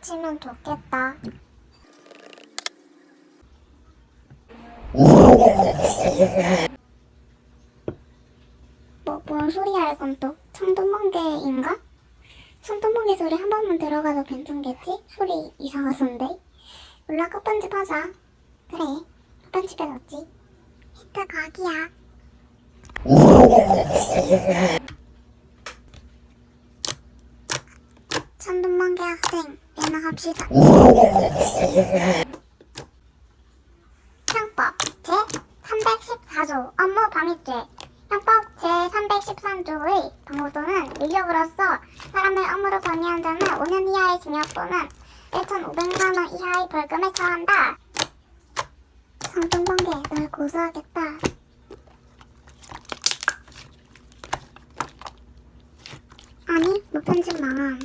치면 좋겠다. 뭔 소리야 이건 또? 청동번개인가? 청동번개 소리 한 번만 들어가도 괜찮겠지? 소리 이상하던데? 몰라, 끝편집 하자. 그래, 끝편집에 넣지. 히트 각이야. 청동번개 학생, 연락합시다. 형법 제314조 업무 방해죄. 형법 제313조의 방호도는 인력으로서 사람의 업무를 방해한 자는 5년 이하의 징역 또는 1,500만원 이하의 벌금에 처한다. 청동번개, 널 고소하겠다. 아니, 무편집 망함.